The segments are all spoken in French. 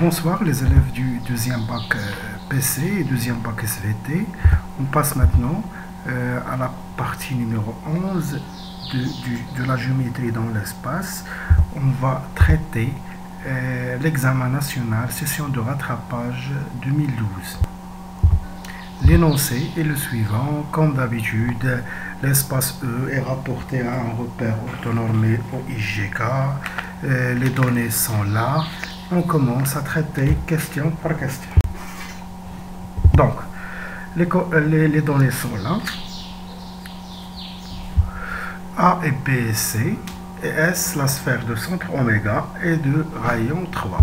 Bonsoir les élèves du deuxième bac PC et deuxième bac SVT. On passe maintenant à la partie numéro 11 de la géométrie dans l'espace. On va traiter l'examen national session de rattrapage 2012. L'énoncé est le suivant. Comme d'habitude, l'espace E est rapporté à un repère orthonormé au IGK. Les données sont là. On commence à traiter question par question. Donc, les données sont là. A et B et C, et S, la sphère de centre oméga, et de rayon 3.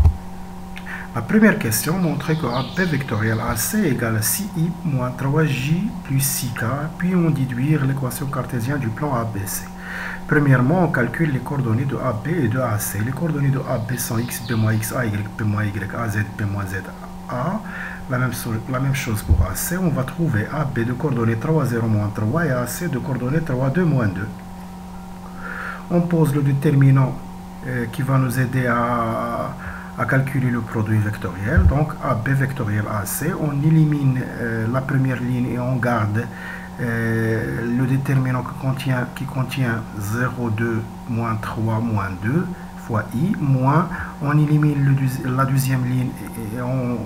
La première question montrait que AB vectoriel AC égale à 6i moins 3j plus 6k, puis on déduire l'équation cartésienne du plan ABC. Premièrement, on calcule les coordonnées de AB et de AC. Les coordonnées de AB sont x, b moins x, a, y, p moins y, a, z, b moins z, a. La même chose pour AC. On va trouver AB de coordonnées 3, 0, moins 3 et AC de coordonnées 3, 2, moins 2. On pose le déterminant qui va nous aider à calculer le produit vectoriel. Donc, AB vectoriel AC. On élimine la première ligne et on garde le déterminant qui contient 0, 2, moins 3, moins 2 fois i, moins on élimine la deuxième ligne et on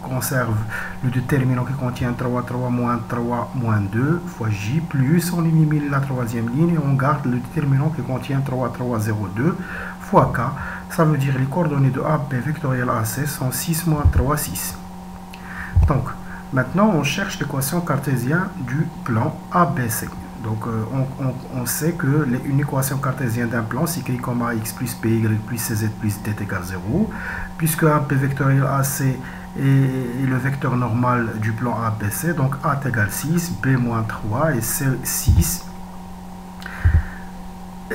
conserve le déterminant qui contient 3, 3, moins 3, moins 2 fois j, plus on élimine la troisième ligne et on garde le déterminant qui contient 3, 3, 0, 2 fois k. Ça veut dire les coordonnées de AB vectoriel AC sont 6 moins 3, 6. Donc, maintenant, on cherche l'équation cartésienne du plan ABC. Donc, on sait que une équation cartésienne d'un plan s'écrit comme AX plus BY plus CZ plus D égale 0. Puisque AB vectoriel AC est le vecteur normal du plan ABC, donc A égale 6, B moins 3 et C 6.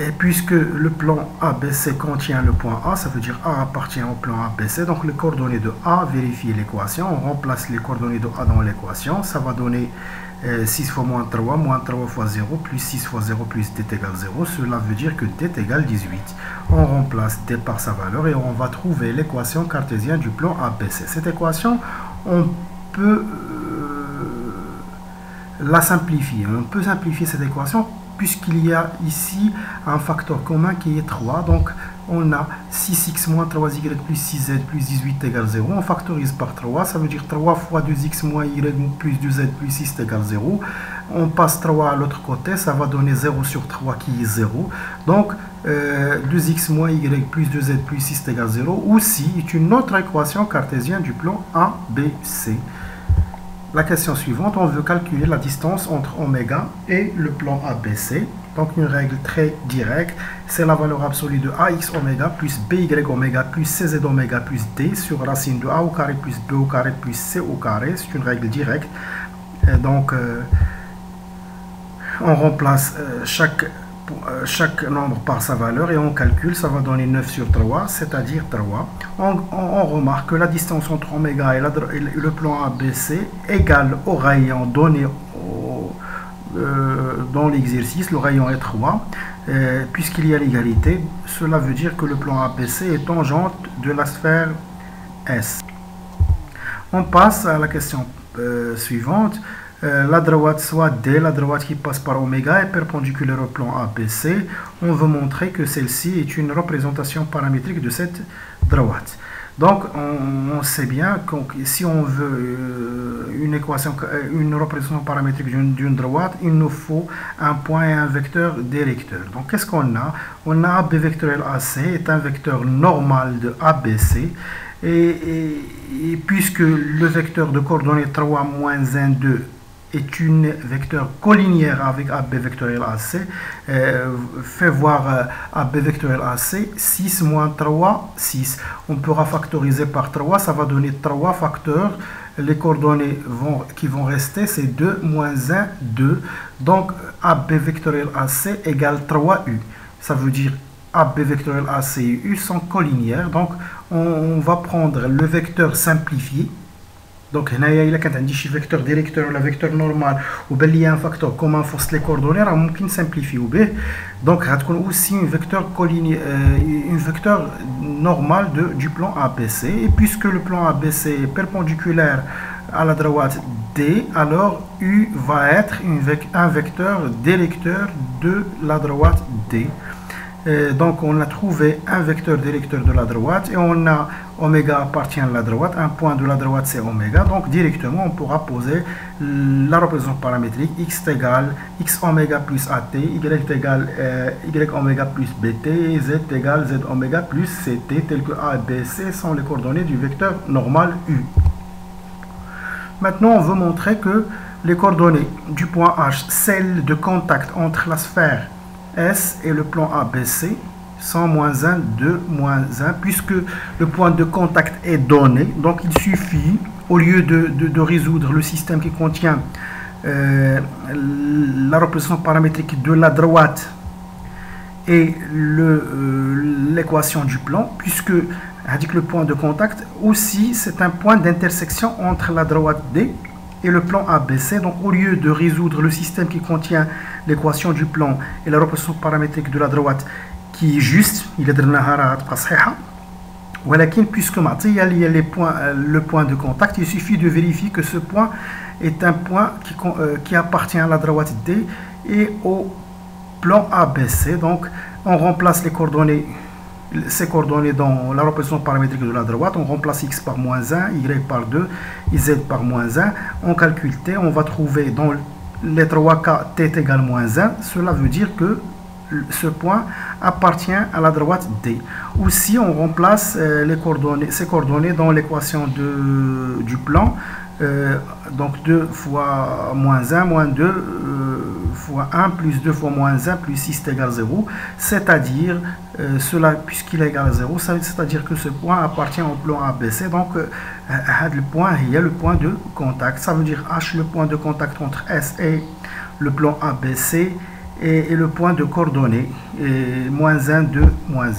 Et puisque le plan ABC contient le point A, ça veut dire A appartient au plan ABC. Donc les coordonnées de A, vérifier l'équation. On remplace les coordonnées de A dans l'équation. Ça va donner 6 fois moins 3 fois 0, plus 6 fois 0, plus D égale 0. Cela veut dire que D égale 18. On remplace D par sa valeur et on va trouver l'équation cartésienne du plan ABC. Cette équation, on peut la simplifier. On peut simplifier cette équation puisqu'il y a ici un facteur commun qui est 3. Donc, on a 6x moins 3y plus 6z plus 18 égale 0. On factorise par 3. Ça veut dire 3 fois 2x moins y plus 2z plus 6 égale 0. On passe 3 à l'autre côté. Ça va donner 0 sur 3 qui est 0. Donc, 2x moins y plus 2z plus 6 égale 0. Aussi, est une autre équation cartésienne du plan ABC. La question suivante, on veut calculer la distance entre oméga et le plan ABC. Donc une règle très directe, c'est la valeur absolue de AX oméga plus BY oméga plus CZ oméga plus D sur racine de A au carré plus B au carré plus C au carré. C'est une règle directe. Donc on remplace chaque nombre par sa valeur et on calcule, ça va donner 9 sur 3, c'est-à-dire 3. On remarque que la distance entre oméga et le plan ABC égale au rayon donné dans l'exercice. Le rayon est 3. Puisqu'il y a l'égalité, cela veut dire que le plan ABC est tangente de la sphère S. On passe à la question suivante. La droite, soit D, la droite qui passe par oméga, est perpendiculaire au plan ABC. On veut montrer que celle-ci est une représentation paramétrique de cette droite. Donc, on sait bien que si on veut une représentation paramétrique d'une droite, il nous faut un point et un vecteur directeur. Donc, qu'est-ce qu'on a? On a AB vectoriel AC est un vecteur normal de ABC. Et puisque le vecteur de coordonnées 3, moins 1, 2 est une vecteur collinéaire avec AB vectoriel AC, fait voir AB vectoriel AC, 6 moins 3, 6. On pourra factoriser par 3, ça va donner 3 facteurs. Les coordonnées qui vont rester, c'est 2 moins 1, 2. Donc, AB vectoriel AC égale 3U. Ça veut dire AB vectoriel AC et U sont collinéaires. Donc, on va prendre le vecteur simplifié دونك هنايا الا كانت عندي شي فيكتور ديريكتور ولا فيكتور نورمال وبان لي ان فاكتور كومان في وسط لي كوردوني راه ممكن نسامبليفيو به. دونك غتكون اوسي اون فيكتور كوليني اون فيكتور نورمال du plan ABC, et puisque le plan ABC est perpendiculaire à la droite D, alors U va être un vecteur directeur de la droite D. Donc on a trouvé un vecteur directeur de la droite et on a oméga appartient à la droite, un point de la droite c'est oméga, donc directement on pourra poser la représentation paramétrique x égale x oméga plus at, y égale y oméga plus bt, et z égale z oméga plus ct, tel que a et b, c sont les coordonnées du vecteur normal u. Maintenant on veut montrer que les coordonnées du point H, celles de contact entre la sphère S et le plan ABC, 100, moins 1, 2, moins 1, puisque le point de contact est donné. Donc il suffit, au lieu de résoudre le système qui contient la représentation paramétrique de la droite et l'équation du plan, puisque le point de contact aussi c'est un point d'intersection entre la droite D et le plan ABC. Donc au lieu de résoudre le système qui contient l'équation du plan et la représentation paramétrique de la droite qui est juste, il est puisque il y a le point de contact, il suffit de vérifier que ce point est un point qui appartient à la droite D et au plan ABC. Donc on remplace ces coordonnées dans la représentation paramétrique de la droite, on remplace x par moins 1, y par 2, et z par moins 1, on calcule t, on va trouver dans les 3 cas t est égal à moins 1, cela veut dire que ce point appartient à la droite D. Aussi on remplace ces coordonnées dans l'équation du plan, donc 2 fois moins 1, moins 2 fois 1 plus 2 fois moins 1 plus 6 est égal à 0, c'est-à-dire cela, puisqu'il est égal à 0, c'est-à-dire que ce point appartient au plan ABC. Donc le point, il y a le point de contact, ça veut dire H, le point de contact entre S et le plan ABC, et le point de coordonnées, moins 1, 2, moins 1.